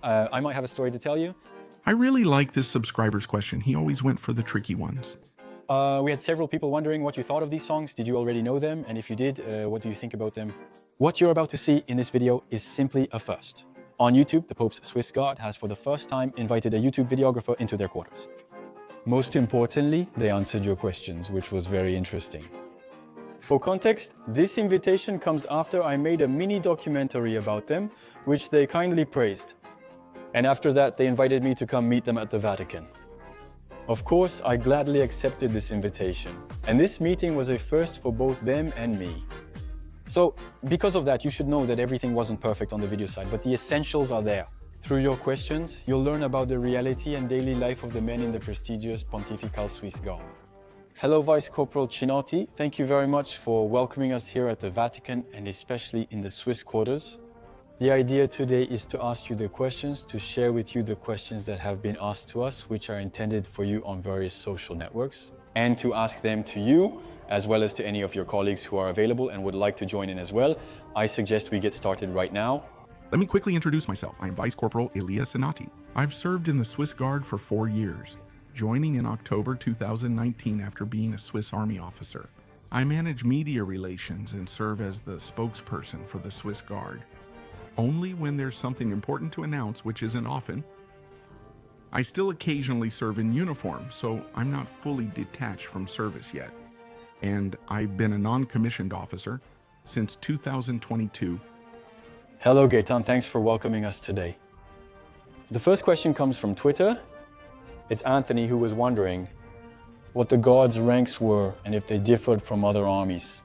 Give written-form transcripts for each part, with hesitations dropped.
I might have a story to tell you. I really like this subscriber's question. He always went for the tricky ones. We had several people wondering what you thought of these songs. Did you already know them? And if you did, what do you think about them? What you're about to see in this video is simply a first. On YouTube, the Pope's Swiss Guard has for the first time invited a YouTube videographer into their quarters. Most importantly, they answered your questions, which was very interesting. For context, this invitation comes after I made a mini documentary about them, which they kindly praised. And after that, they invited me to come meet them at the Vatican. Of course, I gladly accepted this invitation, and this meeting was a first for both them and me. So, because of that, you should know that everything wasn't perfect on the video side, but the essentials are there. Through your questions, you'll learn about the reality and daily life of the men in the prestigious Pontifical Swiss Guard. Hello, Vice Corporal Cinotti. Thank you very much for welcoming us here at the Vatican and especially in the Swiss quarters. The idea today is to ask you the questions, to share with you the questions that have been asked to us, which are intended for you on various social networks, and to ask them to you, as well as to any of your colleagues who are available and would like to join in as well. I suggest we get started right now. Let me quickly introduce myself. I am Vice Corporal Elia Cinotti. I've served in the Swiss Guard for 4 years, joining in October 2019 after being a Swiss Army officer. I manage media relations and serve as the spokesperson for the Swiss Guard. Only when there's something important to announce, which isn't often. I still occasionally serve in uniform, so I'm not fully detached from service yet. And I've been a non-commissioned officer since 2022. Hello, Gaetan. Thanks for welcoming us today. The first question comes from Twitter. It's Anthony who was wondering what the Guard's ranks were and if they differed from other armies.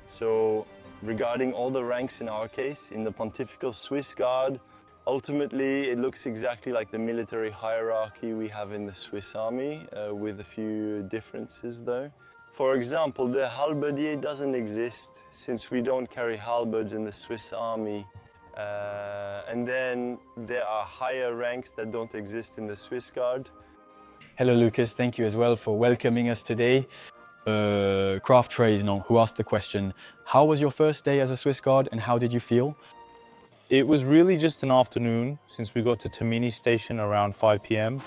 So, regarding all the ranks in our case, in the Pontifical Swiss Guard, ultimately it looks exactly like the military hierarchy we have in the Swiss Army, with a few differences though. For example, the halberdier doesn't exist since we don't carry halberds in the Swiss Army. And then there are higher ranks that don't exist in the Swiss Guard. Hello, Lucas. Thank you as well for welcoming us today. Craft Trays, who asked the question, how was your first day as a Swiss Guard and how did you feel? It was really just an afternoon since we got to Tamini station around 5 p.m.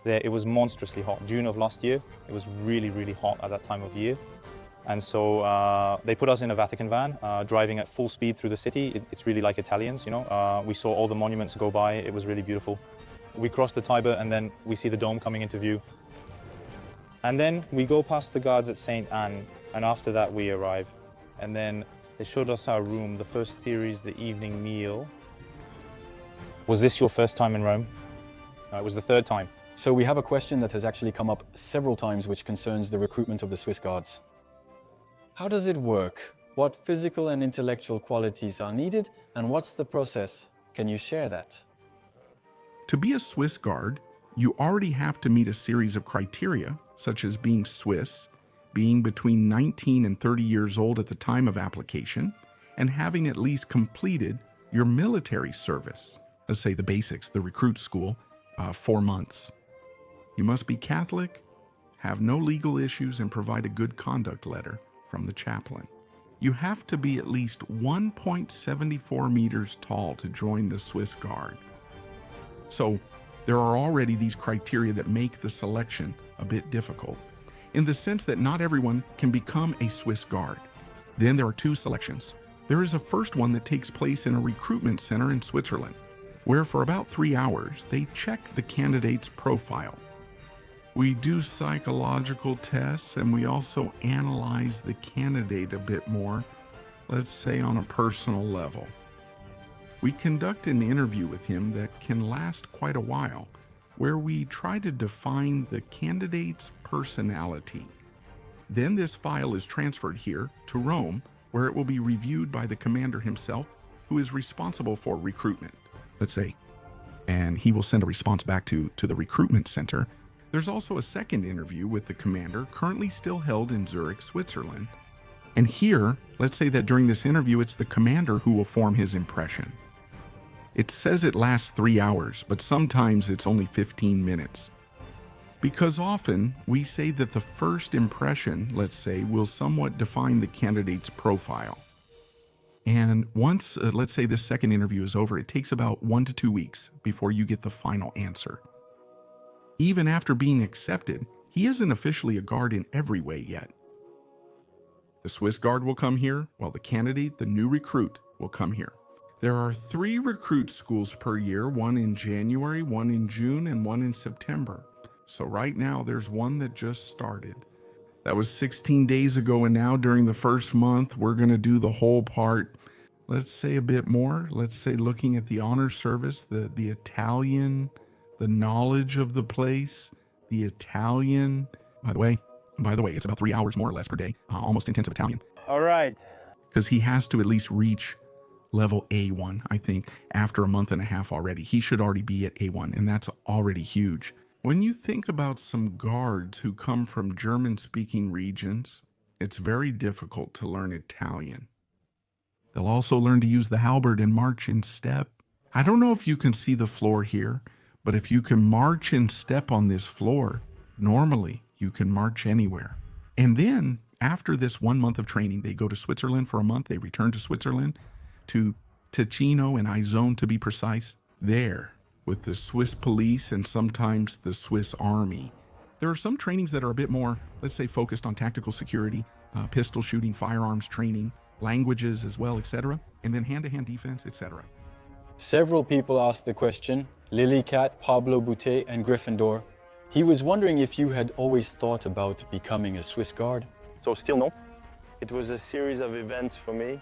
There, it was monstrously hot. June of last year, it was really, really hot at that time of year. And so they put us in a Vatican van, driving at full speed through the city. It's really like Italians, you know. We saw all the monuments go by. It was really beautiful. We crossed the Tiber and then we see the dome coming into view. And then we go past the guards at St. Anne, and after that we arrive. And then they showed us our room. The first theory is the evening meal. Was this your first time in Rome? No, it was the third time. So we have a question that has actually come up several times which concerns the recruitment of the Swiss Guards. How does it work? What physical and intellectual qualities are needed, and what's the process? Can you share that? To be a Swiss Guard, you already have to meet a series of criteria, such as being Swiss, being between 19 and 30 years old at the time of application, and having at least completed your military service, let's say the basics, the recruit school, 4 months. You must be Catholic, have no legal issues, and provide a good conduct letter from the chaplain. You have to be at least 1.74 meters tall to join the Swiss Guard. So there are already these criteria that make the selection a bit difficult, in the sense that not everyone can become a Swiss Guard. Then there are 2 selections. There is a first one that takes place in a recruitment center in Switzerland, where for about 3 hours they check the candidate's profile. We do psychological tests and we also analyze the candidate a bit more, let's say on a personal level. We conduct an interview with him that can last quite a while, where we try to define the candidate's personality. Then this file is transferred here to Rome, where it will be reviewed by the commander himself, who is responsible for recruitment, let's say, and he will send a response back to the recruitment center. There's also a second interview with the commander, currently still held in Zurich, Switzerland. And here, let's say that during this interview, it's the commander who will form his impression. It says it lasts 3 hours, but sometimes it's only 15 minutes. Because often we say that the first impression, let's say, will somewhat define the candidate's profile. And once, let's say this second interview is over, it takes about 1 to 2 weeks before you get the final answer. Even after being accepted, he isn't officially a guard in every way yet. The Swiss guard will come here, while the candidate, the new recruit, will come here. There are 3 recruit schools per year, one in January, one in June, and one in September. So right now, there's one that just started. That was 16 days ago, and now during the first month, we're going to do the whole part. Let's say a bit more. Let's say looking at the honor service, the Italian, the knowledge of the place, the Italian. By the way, it's about 3 hours more or less per day, almost intensive Italian. All right. Because he has to at least reach level A1, I think, after a month and a half already. He should already be at A1, and that's already huge. When you think about some guards who come from German-speaking regions, it's very difficult to learn Italian. They'll also learn to use the halberd and march in step. I don't know if you can see the floor here, but if you can march in step on this floor, normally you can march anywhere. And then, after this 1 month of training, they go to Switzerland for a month. They return to Switzerland, to Ticino and Izone to be precise. There, with the Swiss police and sometimes the Swiss army. There are some trainings that are a bit more, let's say, focused on tactical security, pistol shooting, firearms training, languages as well, etc., and then hand-to-hand defense, etc. Several people asked the question, Lilycat, Pablo Boutet, and Gryffindor. He was wondering if you had always thought about becoming a Swiss guard. So still no. It was a series of events for me.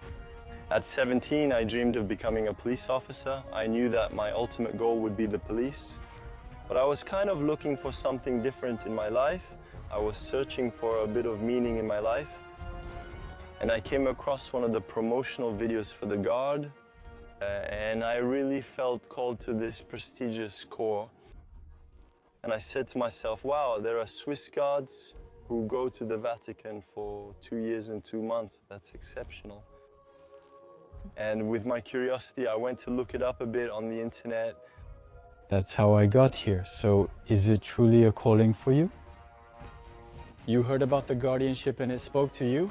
At 17, I dreamed of becoming a police officer. I knew that my ultimate goal would be the police. But I was kind of looking for something different in my life. I was searching for a bit of meaning in my life. And I came across one of the promotional videos for the Guard. And I really felt called to this prestigious corps. And I said to myself, wow, there are Swiss Guards who go to the Vatican for 2 years and 2 months. That's exceptional. And with my curiosity, I went to look it up a bit on the internet. That's how I got here. So is it truly a calling for you? You heard about the guardianship and it spoke to you?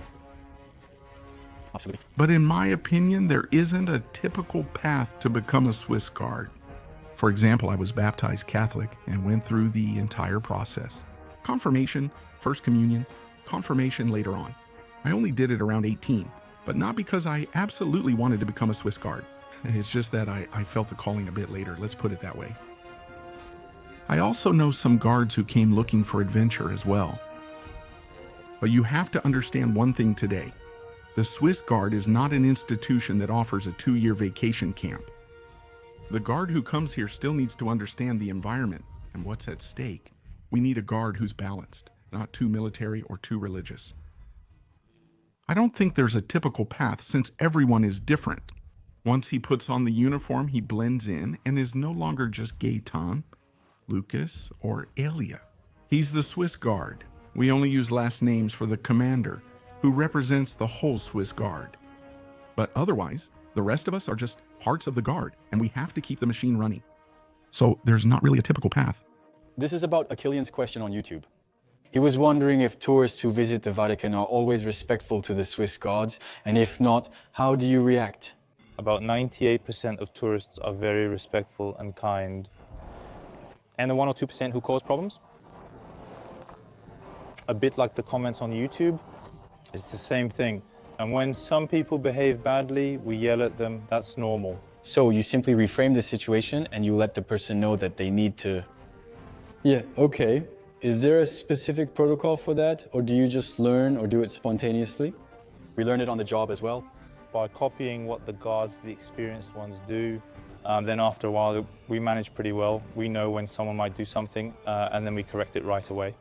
Absolutely. But in my opinion, there isn't a typical path to become a Swiss guard. For example, I was baptized Catholic and went through the entire process. Confirmation, First Communion, confirmation later on. I only did it around 18. But not because I absolutely wanted to become a Swiss guard. It's just that I felt the calling a bit later, let's put it that way. I also know some guards who came looking for adventure as well. But you have to understand one thing today. The Swiss Guard is not an institution that offers a 2-year vacation camp. The guard who comes here still needs to understand the environment and what's at stake. We need a guard who's balanced, not too military or too religious. I don't think there's a typical path since everyone is different. Once he puts on the uniform, he blends in and is no longer just Gaetan, Lucas, or Elia. He's the Swiss Guard. We only use last names for the commander, who represents the whole Swiss Guard. But otherwise, the rest of us are just parts of the Guard, and we have to keep the machine running. So there's not really a typical path. This is about Achillean's question on YouTube. He was wondering if tourists who visit the Vatican are always respectful to the Swiss guards, and if not, how do you react? About 98% of tourists are very respectful and kind. And the 1 or 2% who cause problems? A bit like the comments on YouTube, it's the same thing. And when some people behave badly, we yell at them, that's normal. So you simply reframe the situation and you let the person know that they need to... Yeah, okay. Is there a specific protocol for that, or do you just learn or do it spontaneously? We learn it on the job as well. By copying what the guards, the experienced ones do, then after a while we manage pretty well. We know when someone might do something and then we correct it right away.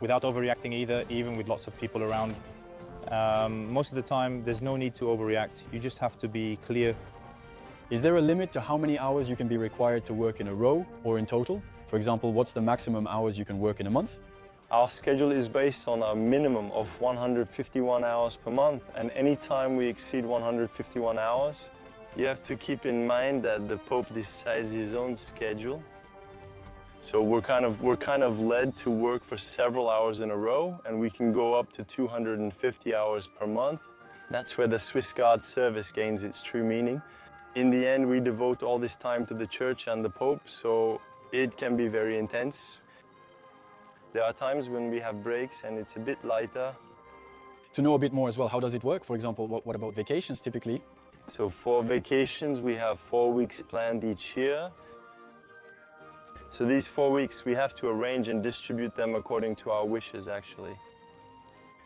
Without overreacting either, even with lots of people around. Most of the time there's no need to overreact, you just have to be clear. Is there a limit to how many hours you can be required to work in a row or in total? For example, what's the maximum hours you can work in a month? Our schedule is based on a minimum of 151 hours per month, and anytime we exceed 151 hours, you have to keep in mind that the Pope decides his own schedule. So we're kind of led to work for several hours in a row, and we can go up to 250 hours per month. That's where the Swiss Guard service gains its true meaning. In the end, we devote all this time to the Church and the Pope, so it can be very intense. There are times when we have breaks and it's a bit lighter. To know a bit more as well, how does it work? For example, what about vacations typically? So for vacations, we have 4 weeks planned each year. So these 4 weeks, we have to arrange and distribute them according to our wishes, actually.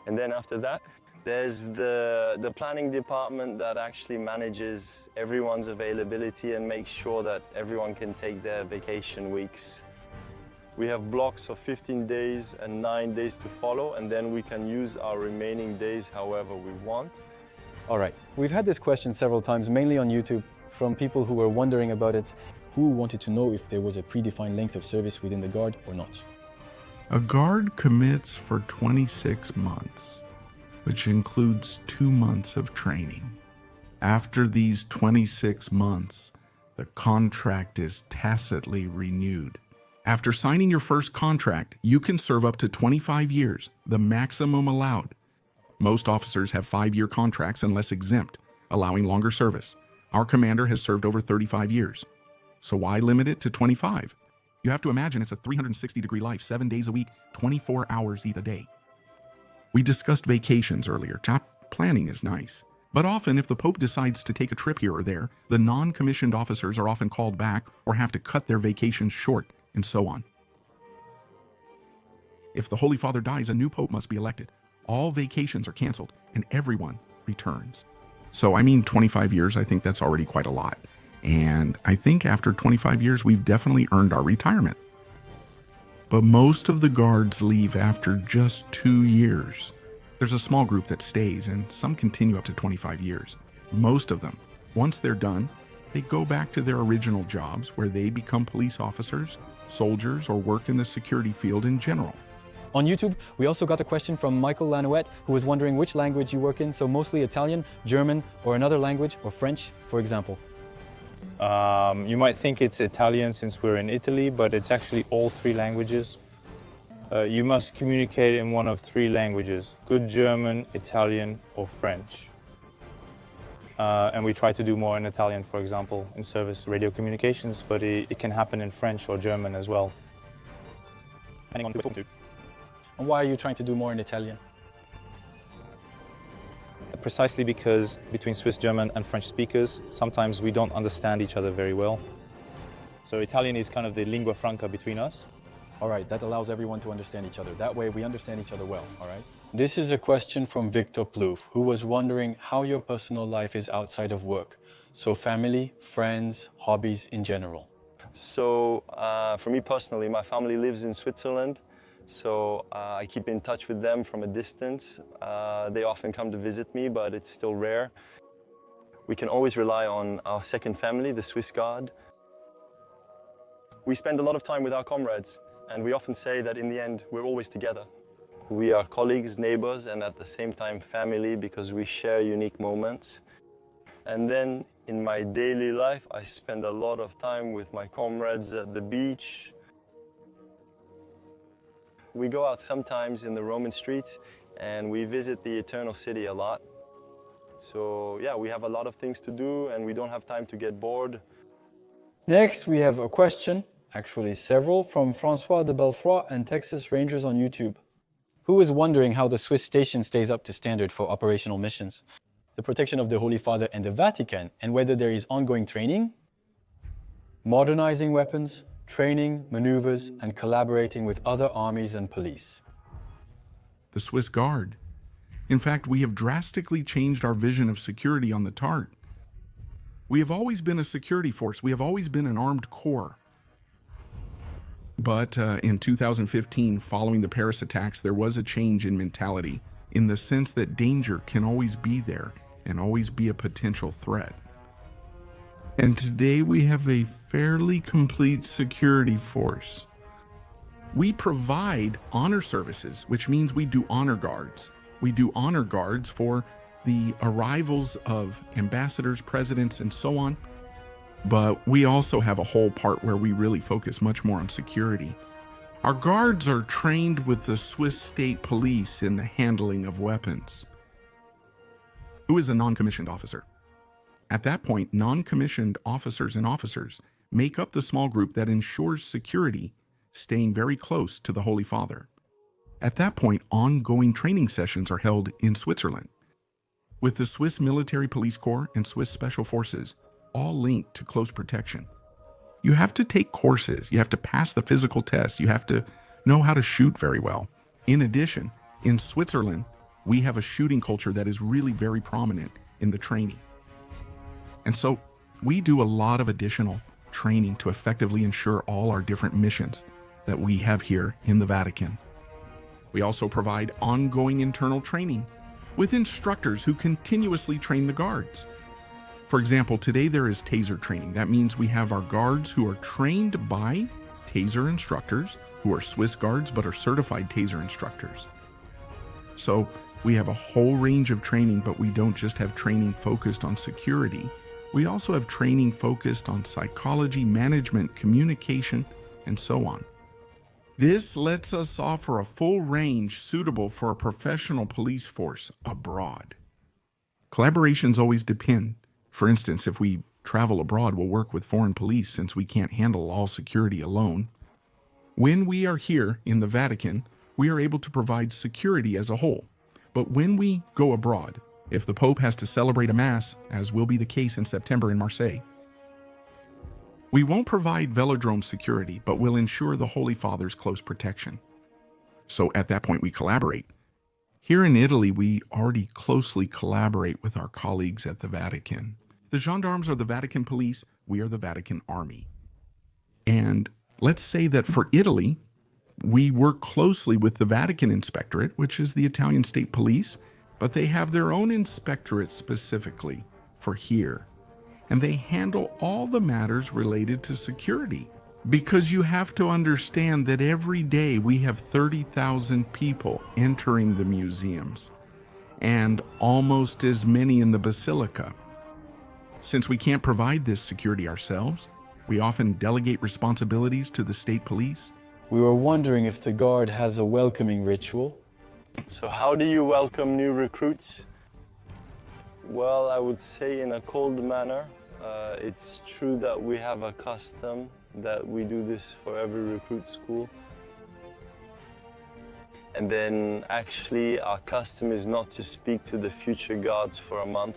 And then after that, there's the planning department that actually manages everyone's availability and makes sure that everyone can take their vacation weeks. We have blocks of 15 days and 9 days to follow, and then we can use our remaining days however we want. All right, we've had this question several times, mainly on YouTube, from people who were wondering about it, who wanted to know if there was a predefined length of service within the Guard or not. A guard commits for 26 months, which includes 2 months of training. After these 26 months, the contract is tacitly renewed. After signing your first contract, you can serve up to 25 years, the maximum allowed. Most officers have 5-year contracts unless exempt, allowing longer service. Our commander has served over 35 years. So why limit it to 25? You have to imagine it's a 360-degree life, 7 days a week, 24 hours a day. We discussed vacations earlier. Top planning is nice. But often, if the Pope decides to take a trip here or there, the non-commissioned officers are often called back or have to cut their vacations short, and so on. If the Holy Father dies, a new Pope must be elected. All vacations are canceled, and everyone returns. So, 25 years, I think that's already quite a lot. And I think after 25 years, we've definitely earned our retirement. But most of the guards leave after just 2 years. There's a small group that stays, and some continue up to 25 years. Most of them, once they're done, they go back to their original jobs where they become police officers, soldiers, or work in the security field in general. On YouTube, we also got a question from Michael Lanouette, who was wondering which language you work in, so mostly Italian, German, or another language, or French, for example. You might think it's Italian since we're in Italy, but it's actually all 3 languages. You must communicate in one of 3 languages: good German, Italian, or French. And we try to do more in Italian, for example, in service radio communications, but it can happen in French or German as well, depending on who we're talking to. And why are you trying to do more in Italian? Precisely because between Swiss, German, and French speakers, sometimes we don't understand each other very well. So Italian is kind of the lingua franca between us. All right, that allows everyone to understand each other. That way we understand each other well, all right? This is a question from Victor Plouffe, who was wondering how your personal life is outside of work. So family, friends, hobbies in general. So for me personally, my family lives in Switzerland. So I keep in touch with them from a distance. They often come to visit me, but it's still rare. We can always rely on our second family, the Swiss Guard. We spend a lot of time with our comrades, and we often say that in the end, we're always together. We are colleagues, neighbors, and at the same time family because we share unique moments. And then in my daily life, I spend a lot of time with my comrades at the beach. We go out sometimes in the Roman streets and we visit the Eternal City a lot. So yeah, we have a lot of things to do and we don't have time to get bored. Next, we have a question, actually several, from Francois de Belfroy and Texas Rangers on YouTube, who is wondering how the Swiss station stays up to standard for operational missions, the protection of the Holy Father and the Vatican, and whether there is ongoing training, modernizing weapons, training, maneuvers, and collaborating with other armies and police. The Swiss Guard. In fact, we have drastically changed our vision of security on the Tart. We have always been a security force. We have always been an armed corps. But in 2015, following the Paris attacks, there was a change in mentality in the sense that danger can always be there and always be a potential threat. And today we have a fairly complete security force. We provide honor services, which means we do honor guards. We do honor guards for the arrivals of ambassadors, presidents, and so on. But we also have a whole part where we really focus much more on security. Our guards are trained with the Swiss state police in the handling of weapons. Who is a non-commissioned officer? At that point, non-commissioned officers make up the small group that ensures security, staying very close to the Holy Father. At that point, ongoing training sessions are held in Switzerland, with the Swiss Military Police Corps and Swiss Special Forces all linked to close protection. You have to take courses, you have to pass the physical test, you have to know how to shoot very well. In addition, in Switzerland, we have a shooting culture that is really very prominent in the training. And so we do a lot of additional training to effectively ensure all our different missions that we have here in the Vatican. We also provide ongoing internal training with instructors who continuously train the guards. For example, today there is taser training. That means we have our guards who are trained by taser instructors, who are Swiss guards but are certified taser instructors. So we have a whole range of training, but we don't just have training focused on security. We also have training focused on psychology, management, communication, and so on. This lets us offer a full range suitable for a professional police force abroad. Collaborations always depend. For instance, if we travel abroad, we'll work with foreign police since we can't handle all security alone. When we are here in the Vatican, we are able to provide security as a whole. But when we go abroad, if the Pope has to celebrate a Mass, as will be the case in September in Marseille, we won't provide velodrome security, but will ensure the Holy Father's close protection. So at that point, we collaborate. Here in Italy, we already closely collaborate with our colleagues at the Vatican. The gendarmes are the Vatican police, we are the Vatican army. And let's say that for Italy, we work closely with the Vatican Inspectorate, which is the Italian state police, but they have their own inspectorate specifically for here. And they handle all the matters related to security. Because you have to understand that every day we have 30,000 people entering the museums, and almost as many in the basilica. Since we can't provide this security ourselves, we often delegate responsibilities to the state police. We were wondering if the guard has a welcoming ritual. So how do you welcome new recruits? Well, I would say in a cold manner. It's true that we have a custom that we do this for every recruit school. And then actually our custom is not to speak to the future guards for a month.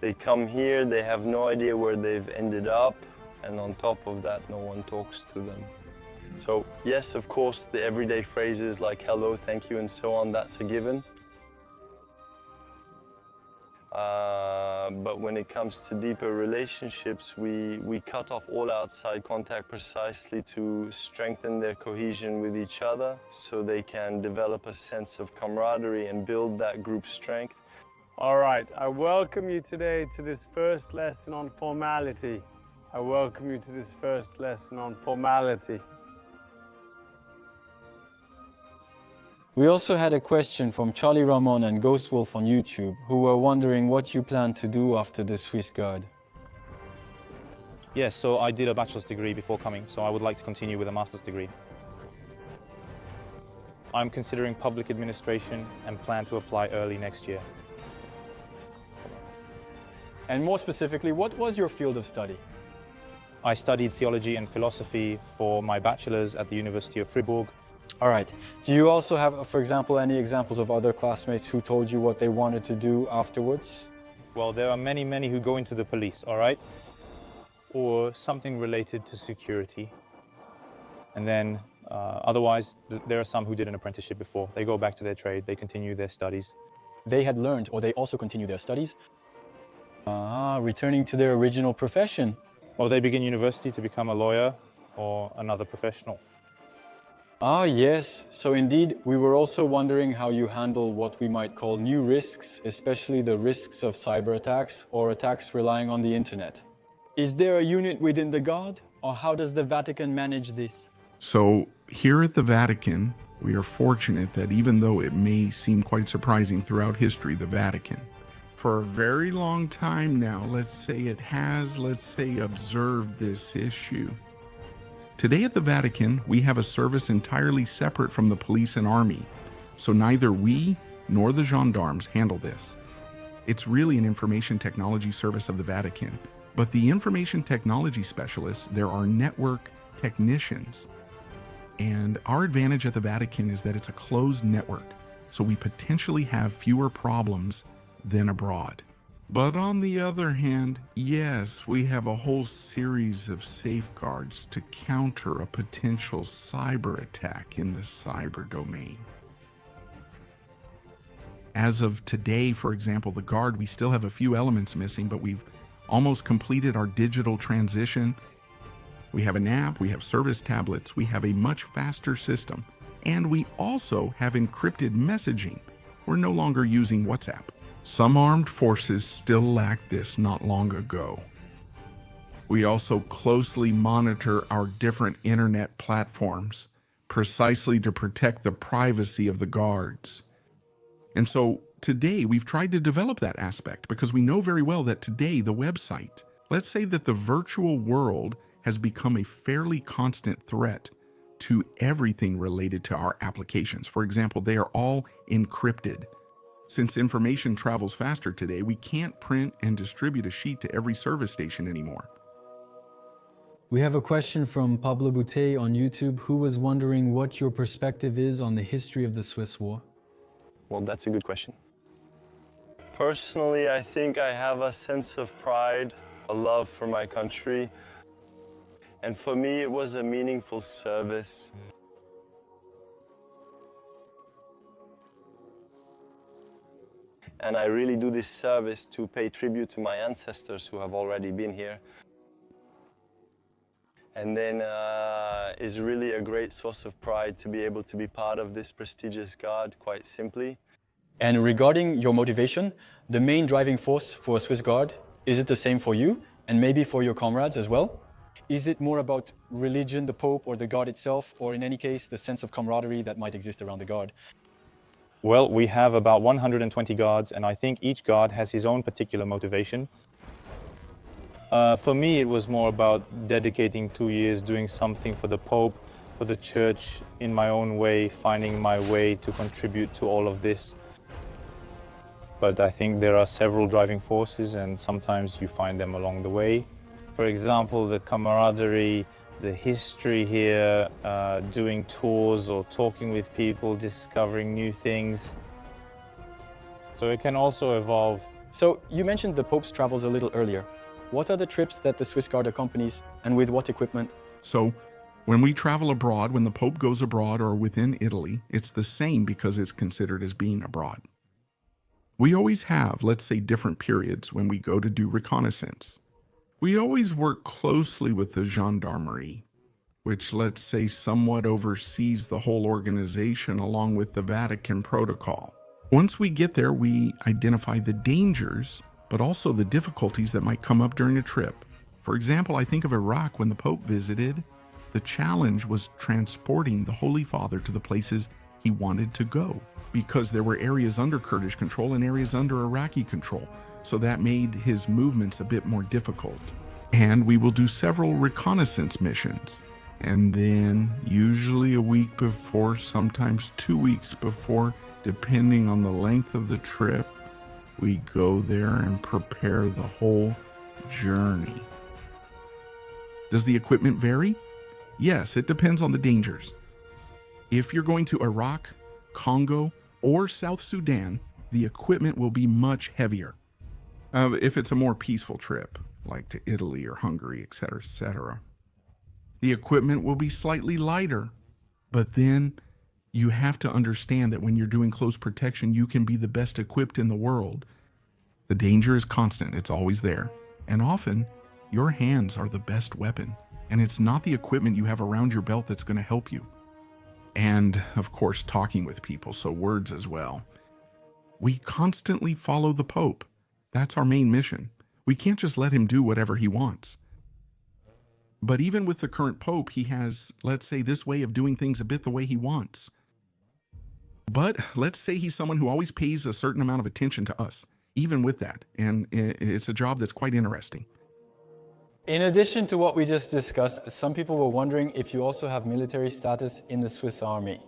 They come here, they have no idea where they've ended up, and on top of that, no one talks to them. So yes, of course, the everyday phrases like hello, thank you, and so on, that's a given. But when it comes to deeper relationships, we cut off all outside contact precisely to strengthen their cohesion with each other so they can develop a sense of camaraderie and build that group strength. All right, I welcome you today to this first lesson on formality. I welcome you to this first lesson on formality. We also had a question from Charlie Ramon and Ghost Wolf on YouTube, who were wondering what you plan to do after the Swiss Guard. Yes, so I did a bachelor's degree before coming, so I would like to continue with a master's degree. I'm considering public administration and plan to apply early next year. And more specifically, what was your field of study? I studied theology and philosophy for my bachelor's at the University of Fribourg. All right. Do you also have, for example, any examples of other classmates who told you what they wanted to do afterwards? Well, there are many who go into the police, all right? Or something related to security. And then otherwise, there are some who did an apprenticeship before. They go back to their trade, they continue their studies. They had learned, or they also continue their studies, returning to their original profession. Well, they begin university to become a lawyer or another professional. Ah, yes. So indeed, we were also wondering how you handle what we might call new risks, especially the risks of cyber attacks or attacks relying on the internet. Is there a unit within the Guard, or how does the Vatican manage this? So here at the Vatican, we are fortunate that even though it may seem quite surprising throughout history, the Vatican, for a very long time now, let's say, observed this issue. Today at the Vatican, we have a service entirely separate from the police and army. So neither we nor the gendarmes handle this. It's really an information technology service of the Vatican, but the information technology specialists, there are network technicians. And our advantage at the Vatican is that it's a closed network, so we potentially have fewer problems than abroad. But on the other hand, yes, we have a whole series of safeguards to counter a potential cyber attack in the cyber domain. As of today, for example, the Guard, we still have a few elements missing, but we've almost completed our digital transition. We have an app, we have service tablets, we have a much faster system, and we also have encrypted messaging. We're no longer using WhatsApp. Some armed forces still lacked this not long ago. We also closely monitor our different internet platforms, precisely to protect the privacy of the guards. And so today we've tried to develop that aspect because we know very well that today the website, let's say that the virtual world has become a fairly constant threat to everything related to our applications. For example, they are all encrypted. Since information travels faster today, we can't print and distribute a sheet to every service station anymore. We have a question from Pablo Boutet on YouTube, who was wondering what your perspective is on the history of the Swiss War. Well, that's a good question. Personally, I think I have a sense of pride, a love for my country. And for me, it was a meaningful service. And I really do this service to pay tribute to my ancestors who have already been here. And then is really a great source of pride to be able to be part of this prestigious Guard, quite simply. And regarding your motivation, the main driving force for a Swiss Guard, is it the same for you and maybe for your comrades as well? Is it more about religion, the Pope, or the Guard itself, or in any case, the sense of camaraderie that might exist around the Guard? Well, we have about 120 guards, and I think each guard has his own particular motivation. For me, it was more about dedicating 2 years, doing something for the Pope, for the Church, in my own way, finding my way to contribute to all of this. But I think there are several driving forces, and sometimes you find them along the way. For example, the camaraderie, the history here, doing tours or talking with people, discovering new things. So it can also evolve. So you mentioned the Pope's travels a little earlier. What are the trips that the Swiss Guard accompanies, and with what equipment? So when we travel abroad, when the Pope goes abroad or within Italy, it's the same because it's considered as being abroad. We always have, let's say, different periods when we go to do reconnaissance. We always work closely with the gendarmerie, which, let's say, somewhat oversees the whole organization along with the Vatican protocol. Once we get there, we identify the dangers, but also the difficulties that might come up during a trip. For example, I think of Iraq when the Pope visited. The challenge was transporting the Holy Father to the places he wanted to go, because there were areas under Kurdish control and areas under Iraqi control. So that made his movements a bit more difficult. And we will do several reconnaissance missions. And then usually a week before, sometimes 2 weeks before, depending on the length of the trip, we go there and prepare the whole journey. Does the equipment vary? Yes, it depends on the dangers. If you're going to Iraq, Congo, or South Sudan, the equipment will be much heavier. If it's a more peaceful trip, like to Italy or Hungary, etc., the equipment will be slightly lighter. But then you have to understand that when you're doing close protection, you can be the best equipped in the world. The danger is constant, it's always there. And often, your hands are the best weapon. And it's not the equipment you have around your belt that's going to help you. And, of course, talking with people, so words as well. We constantly follow the Pope. That's our main mission. We can't just let him do whatever he wants. But even with the current Pope, he has, let's say, this way of doing things a bit the way he wants. But let's say he's someone who always pays a certain amount of attention to us, even with that. And it's a job that's quite interesting. In addition to what we just discussed, some people were wondering if you also have military status in the Swiss Army.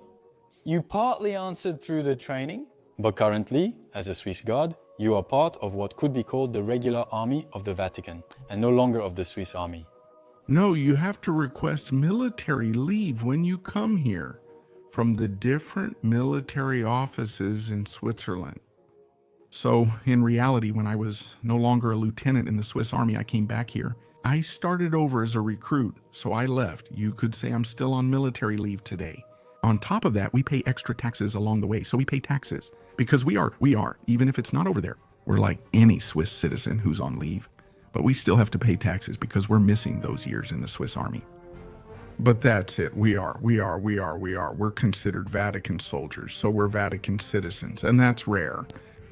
You partly answered through the training, But currently, as a Swiss Guard, you are part of what could be called the regular army of the Vatican, and no longer of the Swiss army. No, you have to request military leave when you come here from the different military offices in Switzerland. So, in reality, when I was no longer a lieutenant in the Swiss Army, I came back here. I started over as a recruit, so I left. You could say I'm still on military leave today. On top of that, we pay extra taxes along the way, so we pay taxes. Because we are, even if it's not over there. We're like any Swiss citizen who's on leave. But we still have to pay taxes because we're missing those years in the Swiss Army. But that's it. We're considered Vatican soldiers, so we're Vatican citizens, and that's rare.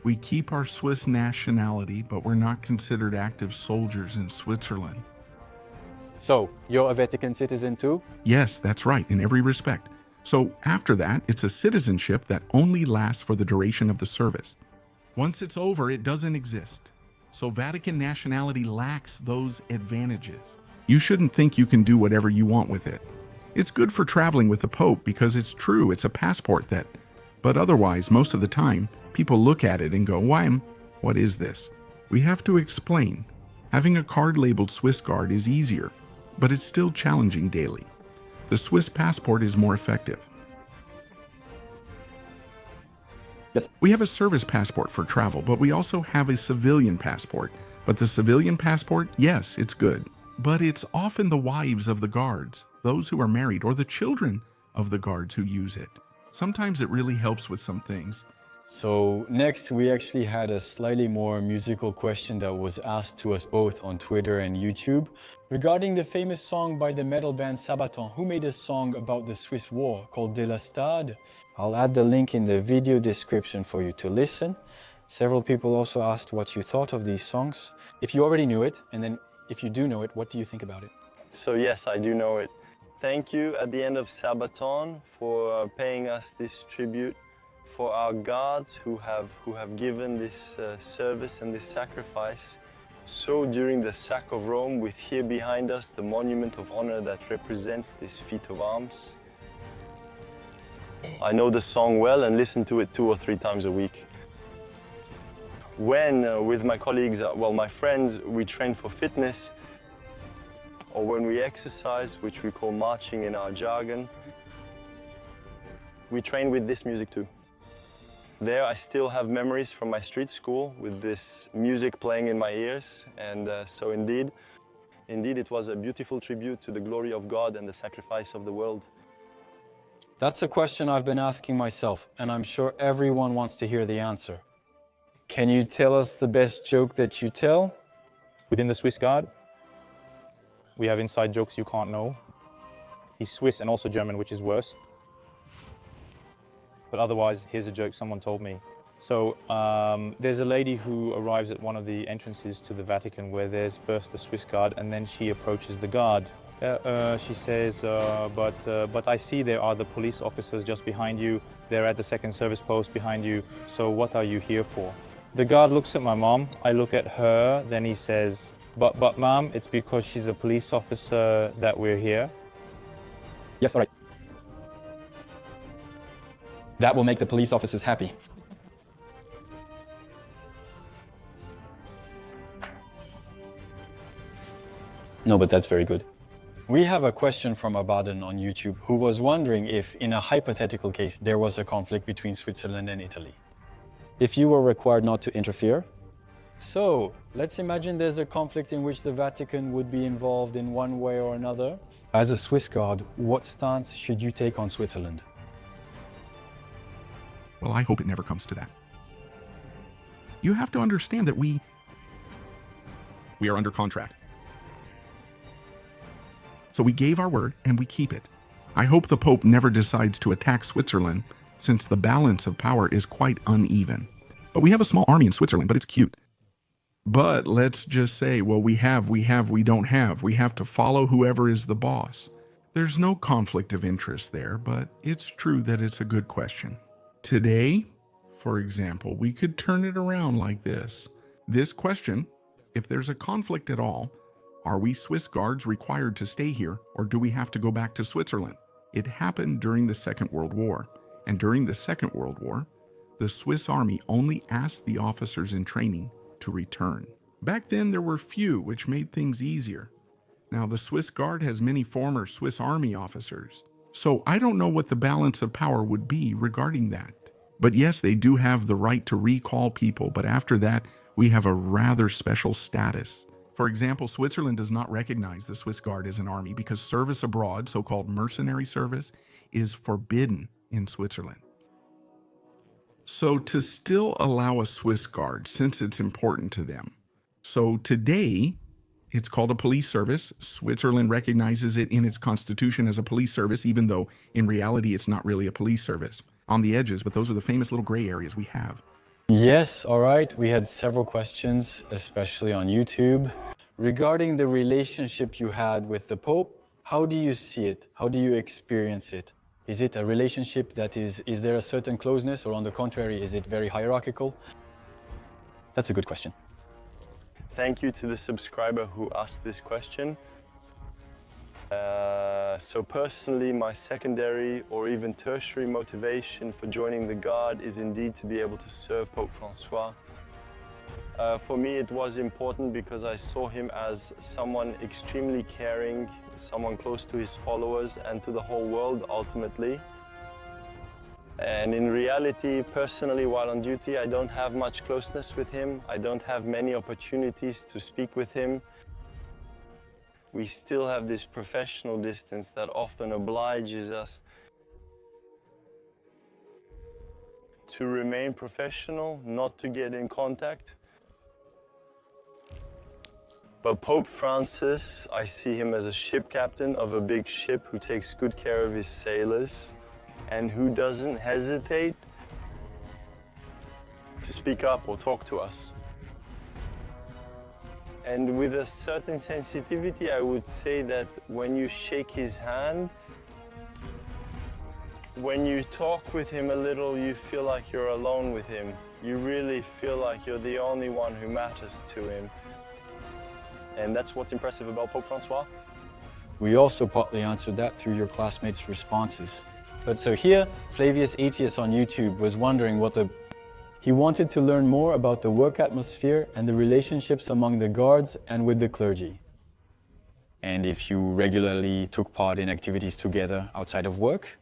We keep our Swiss nationality, but we're not considered active soldiers in Switzerland. So, you're a Vatican citizen too? Yes, that's right, in every respect. So after that, it's a citizenship that only lasts for the duration of the service. Once it's over, it doesn't exist. So Vatican nationality lacks those advantages. You shouldn't think you can do whatever you want with it. It's good for traveling with the Pope because it's true, it's a passport that, but otherwise, most of the time, people look at it and go, what is this? We have to explain. Having a card labeled Swiss Guard is easier, but it's still challenging daily. The Swiss passport is more effective. Yes. We have a service passport for travel, but we also have a civilian passport. But the civilian passport, yes, it's good. But it's often the wives of the guards, those who are married, or the children of the guards who use it. Sometimes it really helps with some things. So next, we actually had a slightly more musical question that was asked to us both on Twitter and YouTube regarding the famous song by the metal band Sabaton, who made a song about the Swiss war called De la Stade. I'll add the link in the video description for you to listen. Several people also asked what you thought of these songs. If you already knew it, and then if you do know it, what do you think about it? So yes, I do know it. Thank you at the end of Sabaton for paying us this tribute, for our guards who have given this service and this sacrifice. So during the sack of Rome, with here behind us the monument of honor that represents this feat of arms. I know the song well and listen to it 2 or 3 times a week. When with my colleagues, my friends, we train for fitness, or when we exercise, which we call marching in our jargon, we train with this music too. There I still have memories from my street school with this music playing in my ears, and so indeed it was a beautiful tribute to the glory of God and the sacrifice of the world. That's a question I've been asking myself, and I'm sure everyone wants to hear the answer. Can you tell us the best joke that you tell? Within the Swiss Guard, we have inside jokes you can't know. He's Swiss and also German, which is worse. But otherwise, here's a joke someone told me. So there's a lady who arrives at one of the entrances to the Vatican where there's first the Swiss Guard and then she approaches the guard. She says, but I see there are the police officers just behind you. They're at the second service post behind you. So what are you here for? The guard looks at my mom. I look at her. Then he says, but mom, it's because she's a police officer that we're here. Yes, all right. That will make the police officers happy. No, but that's very good. We have a question from Abadan on YouTube who was wondering if, in a hypothetical case, there was a conflict between Switzerland and Italy, if you were required not to interfere. So, let's imagine there's a conflict in which the Vatican would be involved in one way or another. As a Swiss Guard, what stance should you take on Switzerland? Well, I hope it never comes to that. You have to understand that we are under contract. So we gave our word and we keep it. I hope the Pope never decides to attack Switzerland, since the balance of power is quite uneven. But we have a small army in Switzerland, but it's cute. But let's just say, well, we don't have. We have to follow whoever is the boss. There's no conflict of interest there, but it's true that it's a good question. Today, for example, we could turn it around like this. This question, if there's a conflict at all, are we Swiss Guards required to stay here, or do we have to go back to Switzerland? It happened during the Second World War, and during the Second World War, the Swiss Army only asked the officers in training to return. Back then, there were few, which made things easier. Now, the Swiss Guard has many former Swiss Army officers, so I don't know what the balance of power would be regarding that. But yes, they do have the right to recall people, but after that, we have a rather special status. For example, Switzerland does not recognize the Swiss Guard as an army because service abroad, so-called mercenary service, is forbidden in Switzerland. So to still allow a Swiss Guard, since it's important to them. So today, it's called a police service. Switzerland recognizes it in its constitution as a police service, even though in reality it's not really a police service. On the edges, but those are the famous little gray areas we have. Yes, all right. We had several questions, especially on YouTube. Regarding the relationship you had with the Pope, how do you see it? How do you experience it? Is it a relationship that is there a certain closeness, or on the contrary, is it very hierarchical? That's a good question. Thank you to the subscriber who asked this question. So personally, my secondary or even tertiary motivation for joining the Guard is indeed to be able to serve Pope Francois. For me, it was important because I saw him as someone extremely caring, someone close to his followers and to the whole world ultimately. And in reality, personally, while on duty, I don't have much closeness with him. I don't have many opportunities to speak with him. We still have this professional distance that often obliges us to remain professional, not to get in contact. But Pope Francis, I see him as a ship captain of a big ship who takes good care of his sailors and who doesn't hesitate to speak up or talk to us. And with a certain sensitivity, I would say that when you shake his hand, when you talk with him a little, you feel like you're alone with him. You really feel like you're the only one who matters to him. And that's what's impressive about Pope Francois. We also partly answered that through your classmates' responses. But so here, Flavius Aetius on YouTube was wondering he wanted to learn more about the work atmosphere and the relationships among the guards and with the clergy. And if you regularly took part in activities together outside of work.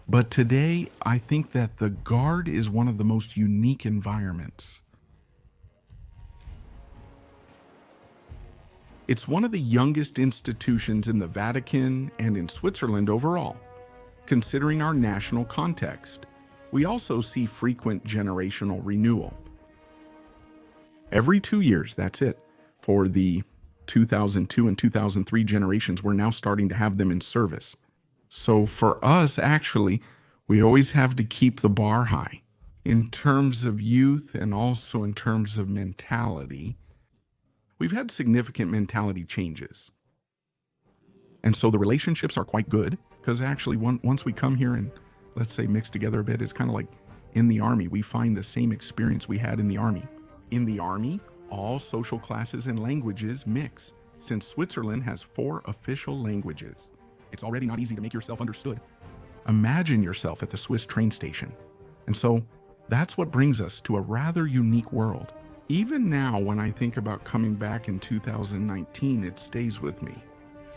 But today, I think that the Guard is one of the most unique environments. It's one of the youngest institutions in the Vatican and in Switzerland overall, considering our national context. We also see frequent generational renewal. Every 2 years, that's it. For the 2002 and 2003 generations, we're now starting to have them in service. So for us, actually, we always have to keep the bar high in terms of youth and also in terms of mentality. We've had significant mentality changes. And so the relationships are quite good because actually once we come here and let's say mix together a bit, it's kind of like in the Army. We find the same experience we had in the Army. In the Army, all social classes and languages mix, since Switzerland has 4 official languages. It's already not easy to make yourself understood. Imagine yourself at the Swiss train station. And so that's what brings us to a rather unique world. Even now, when I think about coming back in 2019, it stays with me.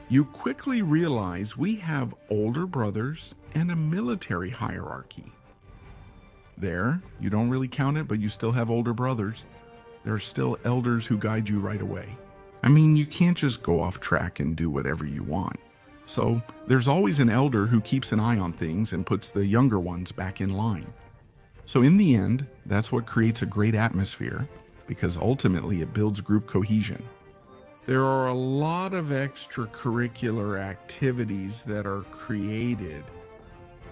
You quickly realize we have older brothers and a military hierarchy. There, you don't really count it, but you still have older brothers. There are still elders who guide you right away. I mean, you can't just go off track and do whatever you want. So there's always an elder who keeps an eye on things and puts the younger ones back in line. So in the end, that's what creates a great atmosphere, because ultimately it builds group cohesion. There are a lot of extracurricular activities that are created.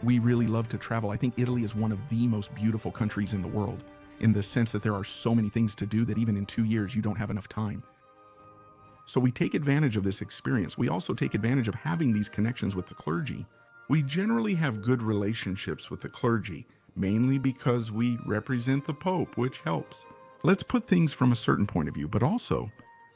We really love to travel. I think Italy is one of the most beautiful countries in the world, in the sense that there are so many things to do that even in 2 years you don't have enough time. So we take advantage of this experience. We also take advantage of having these connections with the clergy. We generally have good relationships with the clergy, mainly because we represent the Pope, which helps. Let's put things from a certain point of view, but also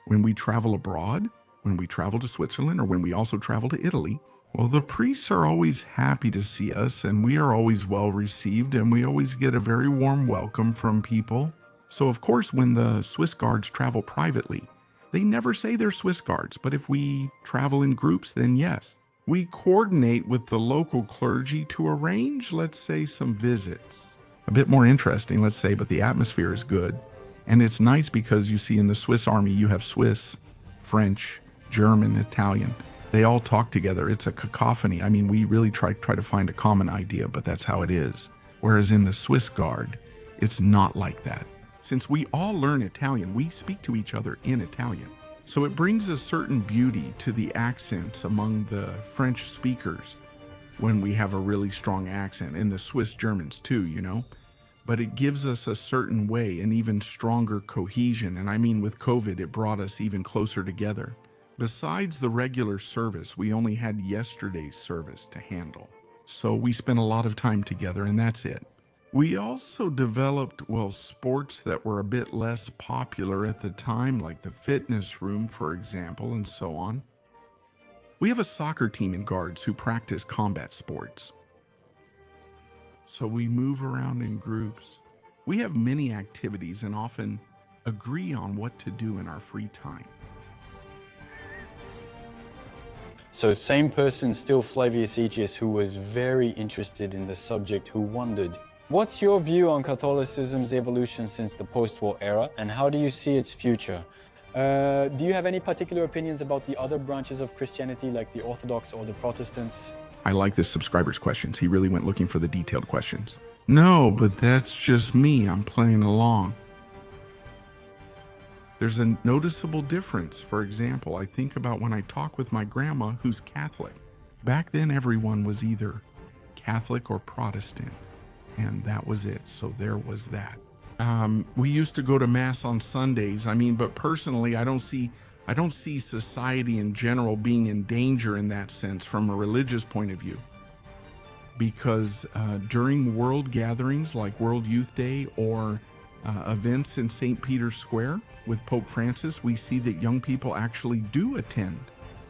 when we travel abroad, when we travel to Switzerland, or when we also travel to Italy, Well, the priests are always happy to see us, and we are always well received, and we always get a very warm welcome from people. So, of course, when the Swiss Guards travel privately, they never say they're Swiss Guards, but if we travel in groups, then yes. We coordinate with the local clergy to arrange, let's say, some visits. A bit more interesting, let's say, but the atmosphere is good. And it's nice because you see in the Swiss army, you have Swiss, French, German, Italian. They all talk together. It's a cacophony. I mean, we really try to find a common idea, but that's how it is. Whereas in the Swiss Guard, it's not like that. Since we all learn Italian, we speak to each other in Italian. So it brings a certain beauty to the accents among the French speakers when we have a really strong accent, and the Swiss Germans too, you know? But it gives us a certain way, an even stronger cohesion. And I mean, with COVID, it brought us even closer together. Besides the regular service, we only had yesterday's service to handle. So we spent a lot of time together, and that's it. We also developed, well, sports that were a bit less popular at the time, like the fitness room, for example, and so on. We have a soccer team in Guards who practice combat sports. So we move around in groups. We have many activities and often agree on what to do in our free time. So same person, still Flavius Aetius, who was very interested in the subject, who wondered, what's your view on Catholicism's evolution since the post-war era, and how do you see its future? Do you have any particular opinions about the other branches of Christianity, like the Orthodox or the Protestants? I like this subscriber's questions. He really went looking for the detailed questions. No, but that's just me. I'm playing along. There's a noticeable difference. For example, I think about when I talk with my grandma, who's Catholic. Back then, everyone was either Catholic or Protestant, and that was it. So there was that. We used to go to Mass on Sundays. I mean, but personally, I don't see society in general being in danger in that sense from a religious point of view. Because during world gatherings like World Youth Day or events in St. Peter's Square with Pope Francis, we see that young people actually do attend,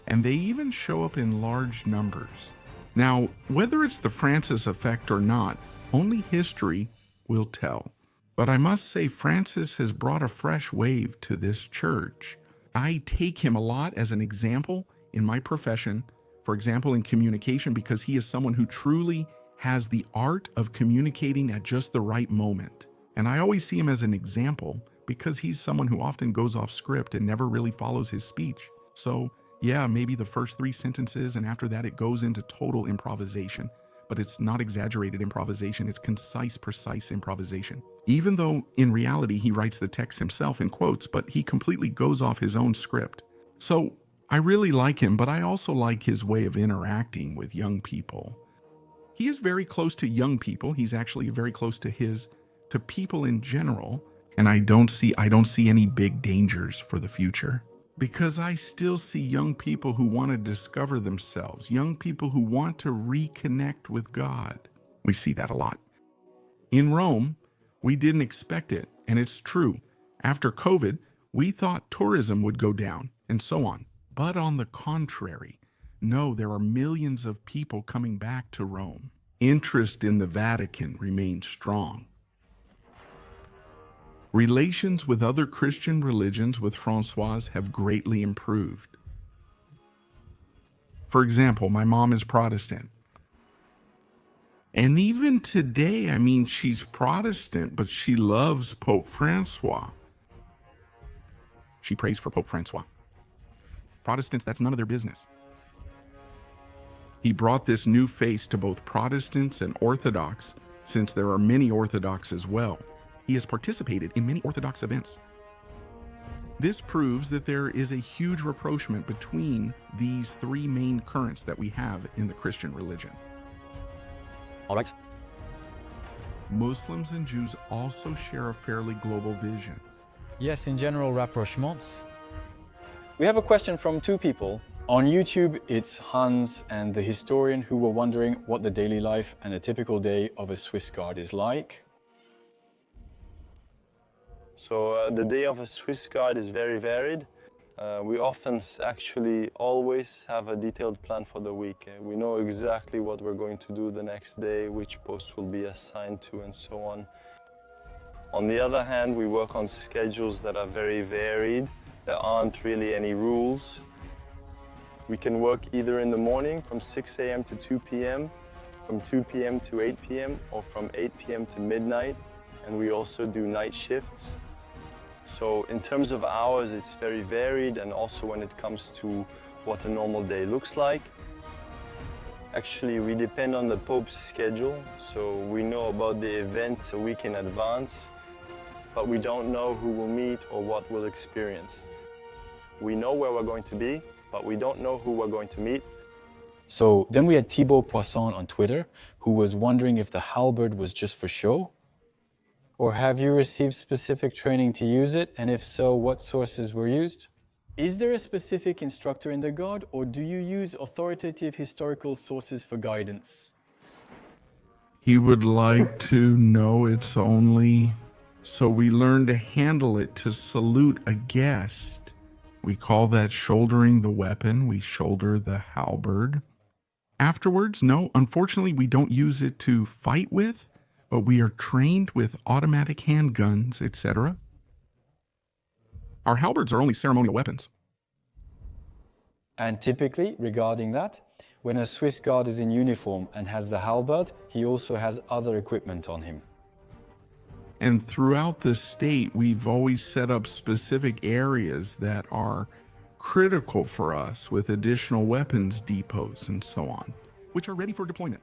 and they even show up in large numbers. Now, whether it's the Francis effect or not, only history will tell. But I must say Francis has brought a fresh wave to this church. I take him a lot as an example in my profession, for example, in communication, because he is someone who truly has the art of communicating at just the right moment. And I always see him as an example because he's someone who often goes off script and never really follows his speech. So yeah, maybe the first 3 sentences, and after that it goes into total improvisation. But it's not exaggerated improvisation, it's concise, precise improvisation. Even though in reality he writes the text himself in quotes, but he completely goes off his own script. So I really like him, but I also like his way of interacting with young people. He is very close to young people. He's actually very close to people in general. And I don't see any big dangers for the future. Because I still see young people who want to discover themselves, young people who want to reconnect with God. We see that a lot. In Rome, we didn't expect it, and it's true. After COVID, we thought tourism would go down, and so on. But on the contrary, no, there are millions of people coming back to Rome. Interest in the Vatican remains strong. Relations with other Christian religions with Françoise have greatly improved. For example, my mom is Protestant. And even today, I mean, she's Protestant, but she loves Pope Francois. She prays for Pope Francois. Protestants, that's none of their business. He brought this new face to both Protestants and Orthodox, since there are many Orthodox as well. He has participated in many Orthodox events. This proves that there is a huge rapprochement between these 3 main currents that we have in the Christian religion. All right. Muslims and Jews also share a fairly global vision. Yes, in general, rapprochements. We have a question from 2 people. On YouTube, it's Hans and the historian who were wondering what the daily life and a typical day of a Swiss Guard is like. So the day of a Swiss Guard is very varied. We often actually always have a detailed plan for the week. We know exactly what we're going to do the next day, which post will be assigned to, and so on. On the other hand, we work on schedules that are very varied. There aren't really any rules. We can work either in the morning from 6 a.m. to 2 p.m., from 2 p.m. to 8 p.m., or from 8 p.m. to midnight. And we also do night shifts. So in terms of hours, it's very varied, and also when it comes to what a normal day looks like. Actually, we depend on the Pope's schedule, so we know about the events a week in advance, but we don't know who we'll meet or what we'll experience. We know where we're going to be, but we don't know who we're going to meet. So then we had Thibaut Poisson on Twitter, who was wondering if the halberd was just for show. Or have you received specific training to use it? And if so, what sources were used? Is there a specific instructor in the Guard, or do you use authoritative historical sources for guidance? He would like to know it's only so we learn to handle it to salute a guest. We call that shouldering the weapon. We shoulder the halberd. Afterwards, no, unfortunately, we don't use it to fight with, but we are trained with automatic handguns, etc. Our halberds are only ceremonial weapons. And typically, regarding that, when a Swiss Guard is in uniform and has the halberd, he also has other equipment on him. And throughout the state, we've always set up specific areas that are critical for us with additional weapons depots and so on, which are ready for deployment.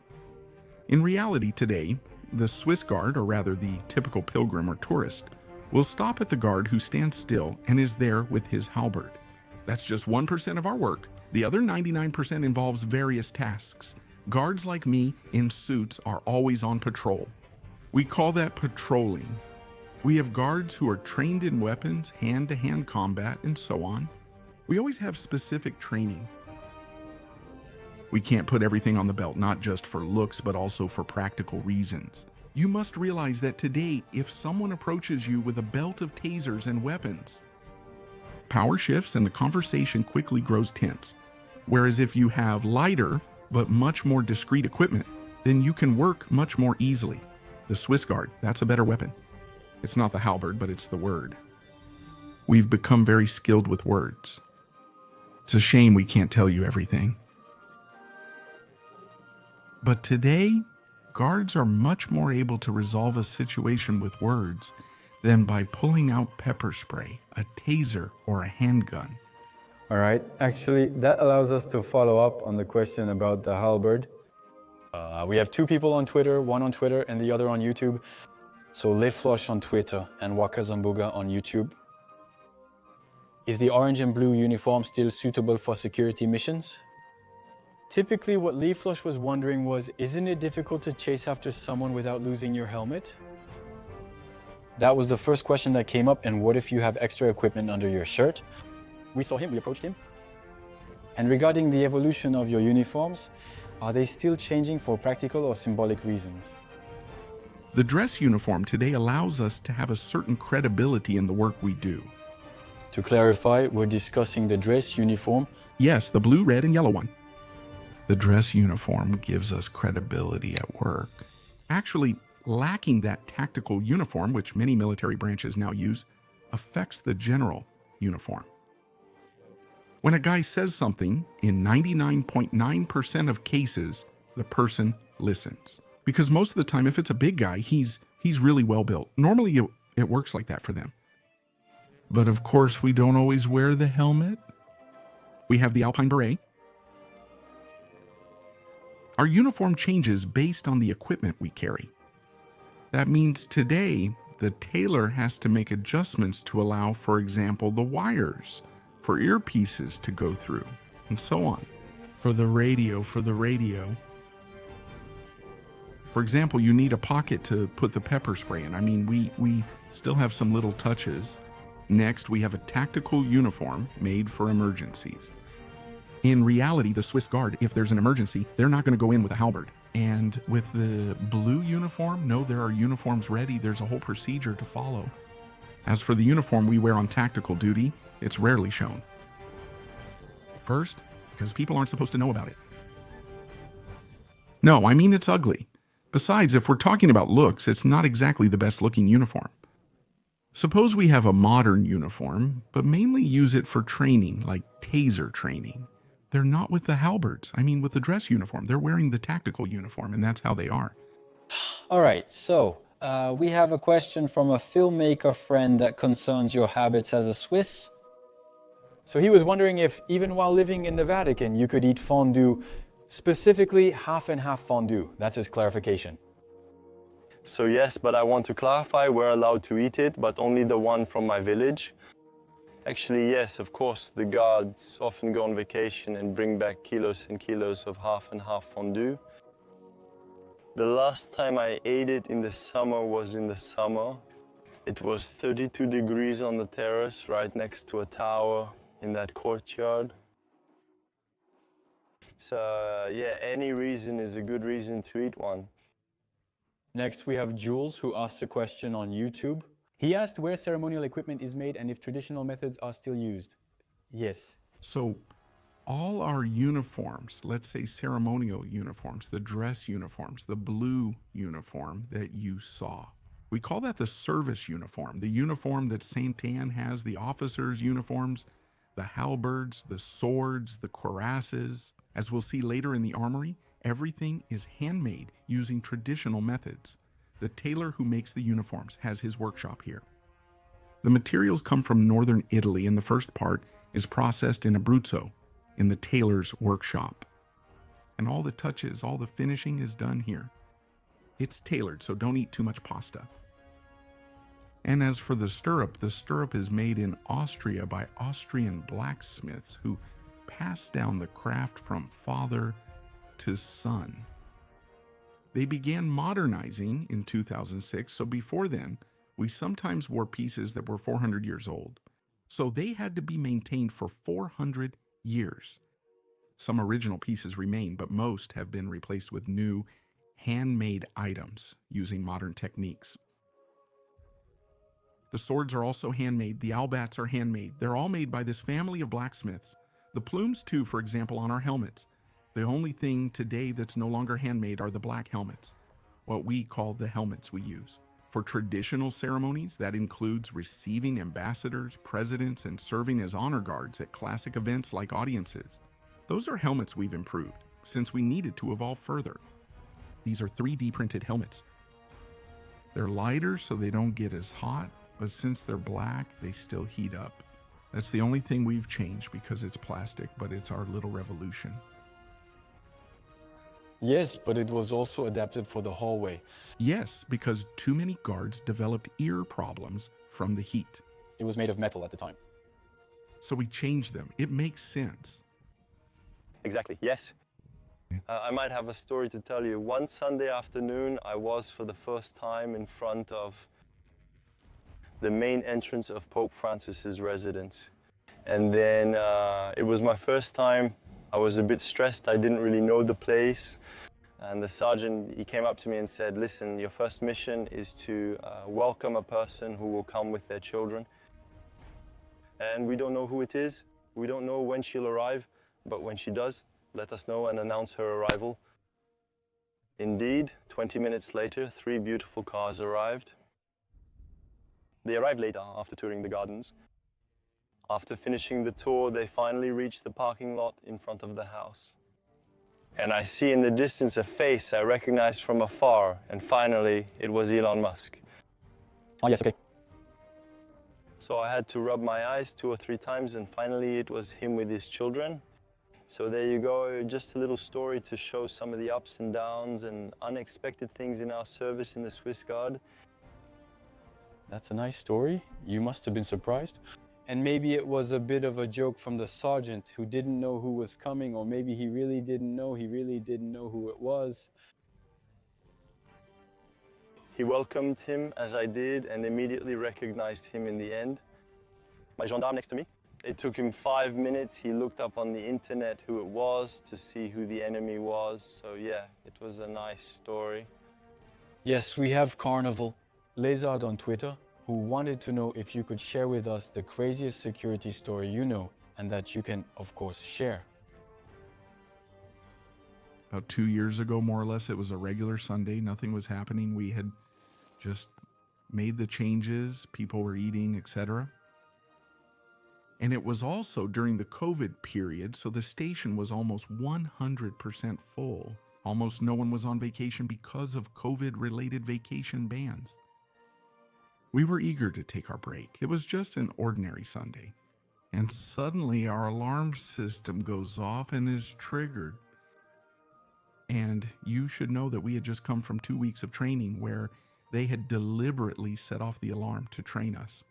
In reality today, the Swiss Guard, or rather the typical pilgrim or tourist, will stop at the guard who stands still and is there with his halberd. That's just 1% of our work. The other 99% involves various tasks. Guards like me in suits are always on patrol. We call that patrolling. We have guards who are trained in weapons, hand-to-hand combat, and so on. We always have specific training. We can't put everything on the belt, not just for looks, but also for practical reasons. You must realize that today, if someone approaches you with a belt of tasers and weapons, power shifts and the conversation quickly grows tense. Whereas if you have lighter, but much more discreet equipment, then you can work much more easily. The Swiss Guard, that's a better weapon. It's not the halberd, but it's the word. We've become very skilled with words. It's a shame we can't tell you everything. But today, guards are much more able to resolve a situation with words than by pulling out pepper spray, a taser, or a handgun. All right, actually, that allows us to follow up on the question about the halberd. We have two people on Twitter, one on Twitter and the other on YouTube. So Live Flush on Twitter and Waka Zambuga on YouTube. Is the orange and blue uniform still suitable for security missions? Typically, what Lee Flush was wondering was, isn't it difficult to chase after someone without losing your helmet? That was the first question that came up, and what if you have extra equipment under your shirt? We saw him, we approached him. And regarding the evolution of your uniforms, are they still changing for practical or symbolic reasons? The dress uniform today allows us to have a certain credibility in the work we do. To clarify, we're discussing the dress uniform. Yes, the blue, red, and yellow one. The dress uniform gives us credibility at work. Actually, lacking that tactical uniform, which many military branches now use, affects the general uniform. When a guy says something, in 99.9% of cases, the person listens. Because most of the time, if it's a big guy, he's really well built. Normally, it works like that for them. But of course, we don't always wear the helmet. We have the Alpine beret. Our uniform changes based on the equipment we carry. That means today, the tailor has to make adjustments to allow, for example, the wires for earpieces to go through, and so on. For the radio. For example, you need a pocket to put the pepper spray in. I mean, we still have some little touches. Next, we have a tactical uniform made for emergencies. In reality, the Swiss Guard, if there's an emergency, they're not going to go in with a halberd. And with the blue uniform, no, there are uniforms ready. There's a whole procedure to follow. As for the uniform we wear on tactical duty, it's rarely shown. First, because people aren't supposed to know about it. No, I mean it's ugly. Besides, if we're talking about looks, it's not exactly the best looking uniform. Suppose we have a modern uniform, but mainly use it for training, like taser training. They're not with the halberds. I mean with the dress uniform. They're wearing the tactical uniform, and that's how they are. All right, so we have a question from a filmmaker friend that concerns your habits as a Swiss. So he was wondering if, even while living in the Vatican, you could eat fondue, specifically half and half fondue. That's his clarification. So yes, but I want to clarify, we're allowed to eat it, but only the one from my village. Actually, yes, of course, the guards often go on vacation and bring back kilos and kilos of half and half fondue. The last time I ate it in the summer was in the summer. It was 32 degrees on the terrace right next to a tower in that courtyard. So yeah, any reason is a good reason to eat one. Next, we have Jules, who asked a question on YouTube. He asked where ceremonial equipment is made and if traditional methods are still used. Yes. So all our uniforms, let's say ceremonial uniforms, the dress uniforms, the blue uniform that you saw, we call that the service uniform, the uniform that Saint Anne has, the officers' uniforms, the halberds, the swords, the cuirasses. As we'll see later in the armory, everything is handmade using traditional methods. The tailor who makes the uniforms has his workshop here. The materials come from northern Italy, and the first part is processed in Abruzzo, in the tailor's workshop. And all the touches, all the finishing is done here. It's tailored, so don't eat too much pasta. And as for the stirrup is made in Austria by Austrian blacksmiths who pass down the craft from father to son. They began modernizing in 2006, so before then, we sometimes wore pieces that were 400 years old. So they had to be maintained for 400 years. Some original pieces remain, but most have been replaced with new, handmade items using modern techniques. The swords are also handmade. The albats are handmade. They're all made by this family of blacksmiths. The plumes, too, for example, on our helmets. The only thing today that's no longer handmade are the black helmets, what we call the helmets we use. For traditional ceremonies, that includes receiving ambassadors, presidents, and serving as honor guards at classic events like audiences. Those are helmets we've improved, since we needed to evolve further. These are 3D printed helmets. They're lighter so they don't get as hot, but since they're black, they still heat up. That's the only thing we've changed because it's plastic, but it's our little revolution. Yes, but it was also adapted for the hallway. Yes, because too many guards developed ear problems from the heat. It was made of metal at the time. So we changed them. It makes sense. Exactly, yes. I might have a story to tell you. One Sunday afternoon, I was for the first time in front of the main entrance of Pope Francis's residence. And then it was my first time. I was a bit stressed. I didn't really know the place. And the sergeant, he came up to me and said, listen, your first mission is to welcome a person who will come with their children. And we don't know who it is. We don't know when she'll arrive, but when she does, let us know and announce her arrival. Indeed, 20 minutes later, 3 beautiful cars arrived. They arrived later after touring the gardens. After finishing the tour, they finally reached the parking lot in front of the house. And I see in the distance a face I recognized from afar, and finally, it was Elon Musk. Oh, yes, okay. So I had to rub my eyes 2 or 3 times, and finally it was him with his children. So there you go, just a little story to show some of the ups and downs and unexpected things in our service in the Swiss Guard. That's a nice story. You must have been surprised. And maybe it was a bit of a joke from the sergeant who didn't know who was coming, or maybe he really didn't know who it was. He welcomed him as I did and immediately recognized him in the end. My gendarme next to me. It took him 5 minutes. He looked up on the internet who it was to see who the enemy was. So yeah, it was a nice story. Yes, we have Carnival, Lézard on Twitter, who wanted to know if you could share with us the craziest security story you know and that you can, of course, share. About 2 years ago, more or less, it was a regular Sunday. Nothing was happening. We had just made the changes. People were eating, etc. And it was also during the COVID period, so the station was almost 100% full. Almost no one was on vacation because of COVID-related vacation bans. We were eager to take our break. It was just an ordinary Sunday. And suddenly our alarm system goes off and is triggered. And you should know that we had just come from 2 weeks of training where they had deliberately set off the alarm to train us.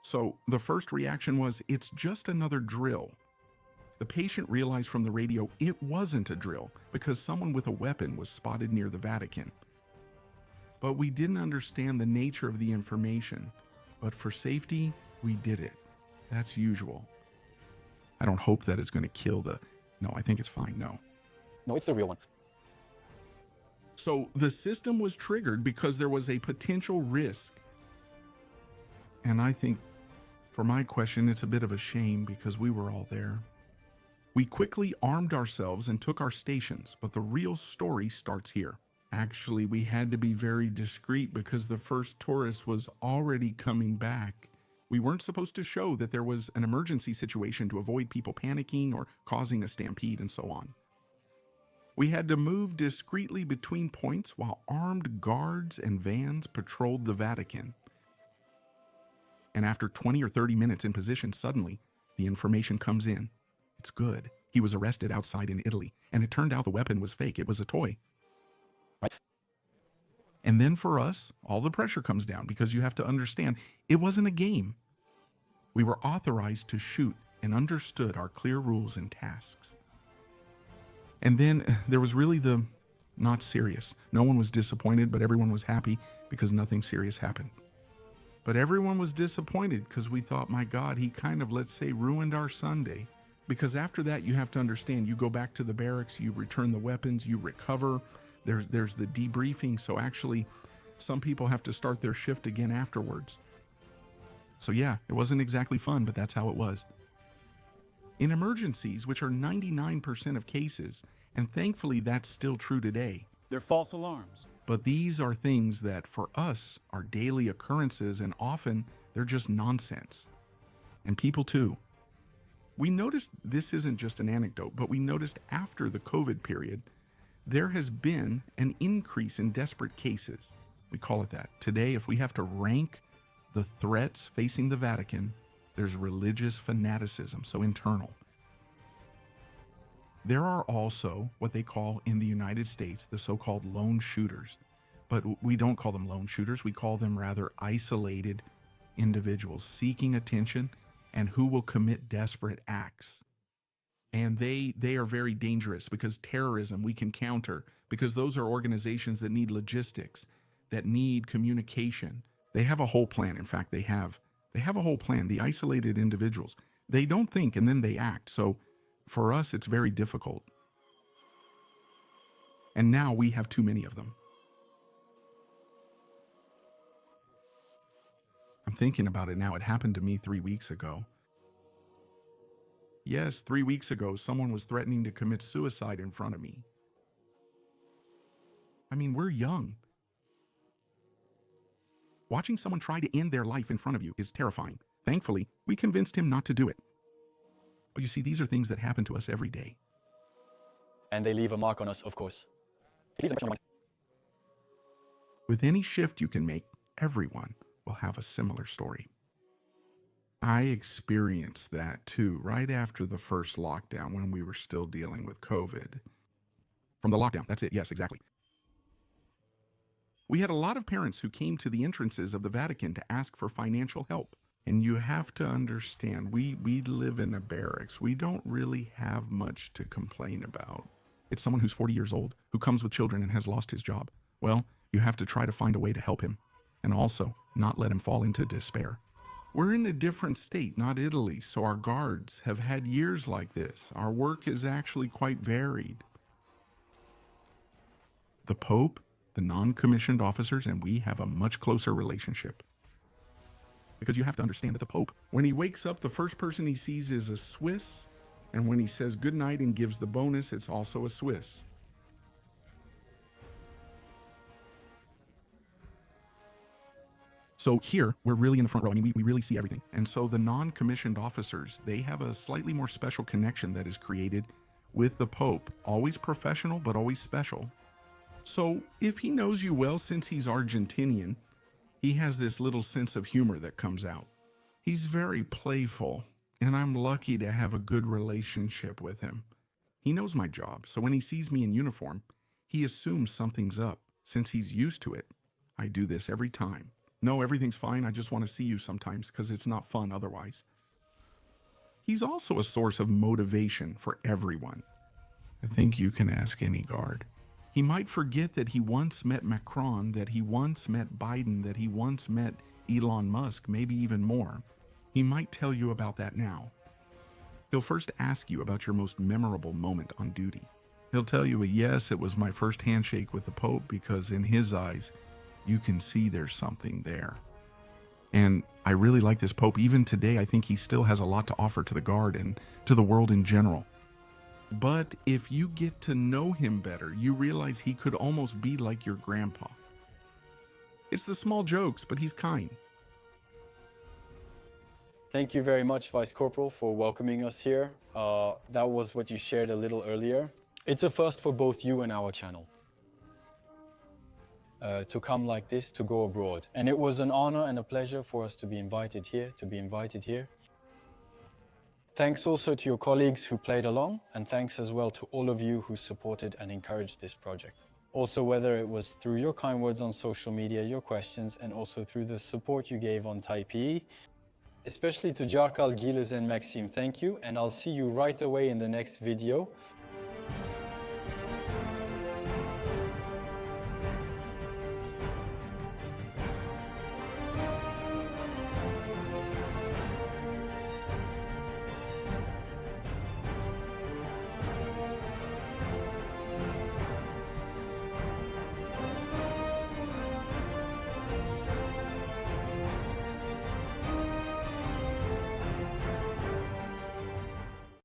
So the first reaction was, it's just another drill. The patient realized from the radio it wasn't a drill because someone with a weapon was spotted near the Vatican. But we didn't understand the nature of the information. But for safety, we did it. That's usual. I don't hope that it's going to kill the... No, I think it's fine, no. No, it's the real one. So the system was triggered because there was a potential risk. And I think, for my question, it's a bit of a shame because we were all there. We quickly armed ourselves and took our stations, but the real story starts here. Actually, we had to be very discreet because the first tourist was already coming back. We weren't supposed to show that there was an emergency situation to avoid people panicking or causing a stampede and so on. We had to move discreetly between points while armed guards and vans patrolled the Vatican. And after 20 or 30 minutes in position, suddenly, the information comes in. It's good. He was arrested outside in Italy, and it turned out the weapon was fake. It was a toy. Right. And then for us, all the pressure comes down because you have to understand, it wasn't a game. We were authorized to shoot and understood our clear rules and tasks. And then there was really the not serious. No one was disappointed, but everyone was happy because nothing serious happened. But everyone was disappointed because we thought, my God, he kind of, let's say, ruined our Sunday. Because after that, you have to understand, you go back to the barracks, you return the weapons, you recover. There's the debriefing. So actually, some people have to start their shift again afterwards. So yeah, it wasn't exactly fun, but that's how it was. In emergencies, which are 99% of cases, and thankfully that's still true today. They're false alarms. But these are things that for us are daily occurrences, and often they're just nonsense. And people too. We noticed this isn't just an anecdote, but we noticed after the COVID period, there has been an increase in desperate cases. We call it that. Today, if we have to rank the threats facing the Vatican, there's religious fanaticism, so internal. There are also what they call in the United States the so-called lone shooters. But we don't call them lone shooters. We call them rather isolated individuals seeking attention and who will commit desperate acts. And they are very dangerous because terrorism we can counter, because those are organizations that need logistics, that need communication. They have a whole plan. In fact, they have a whole plan. The isolated individuals, they don't think and then they act. So for us, it's very difficult. And now we have too many of them. I'm thinking about it now. It happened to me 3 weeks ago. Yes, 3 weeks ago, someone was threatening to commit suicide in front of me. I mean, we're young. Watching someone try to end their life in front of you is terrifying. Thankfully, we convinced him not to do it. But you see, these are things that happen to us every day. And they leave a mark on us, of course. It leaves an impression on our mind. With any shift you can make, everyone will have a similar story. I experienced that too, right after the first lockdown when we were still dealing with COVID. From the lockdown, that's it, yes, exactly. We had a lot of parents who came to the entrances of the Vatican to ask for financial help. And you have to understand, we live in a barracks. We don't really have much to complain about. It's someone who's 40 years old, who comes with children and has lost his job. Well, you have to try to find a way to help him, and also not let him fall into despair. We're in a different state, not Italy, so our guards have had years like this. Our work is actually quite varied. The Pope, the non-commissioned officers, and we have a much closer relationship. because you have to understand that the Pope, when he wakes up, the first person he sees is a Swiss, and when he says goodnight and gives the bonus, it's also a Swiss. So here, we're really in the front row. I mean, we really see everything. And so the non-commissioned officers, they have a slightly more special connection that is created with the Pope. Always professional, but always special. So if he knows you well since he's Argentinian, he has this little sense of humor that comes out. He's very playful, and I'm lucky to have a good relationship with him. He knows my job, so when he sees me in uniform, he assumes something's up. Since he's used to it, I do this every time. No, everything's fine. I just want to see you sometimes because it's not fun otherwise. He's also a source of motivation for everyone. I think you can ask any guard. He might forget that he once met Macron, that he once met Biden, that he once met Elon Musk, maybe even more. He might tell you about that now. He'll first ask you about your most memorable moment on duty. He'll tell you, yes, it was my first handshake with the Pope, because in his eyes, you can see there's something there. And I really like this Pope. Even today, I think he still has a lot to offer to the Guard and to the world in general. But if you get to know him better, you realize he could almost be like your grandpa. It's the small jokes, but he's kind. Thank you very much, Vice Corporal, for welcoming us here. That was what you shared a little earlier. It's a first for both you and our channel. To come like this, to go abroad. And it was an honor and a pleasure for us to be invited here, Thanks also to your colleagues who played along, and thanks as well to all of you who supported and encouraged this project. Also, whether it was through your kind words on social media, your questions, and also through the support you gave on Taipei. Especially to Jarkal, Gilles and Maxime, thank you, and I'll see you right away in the next video.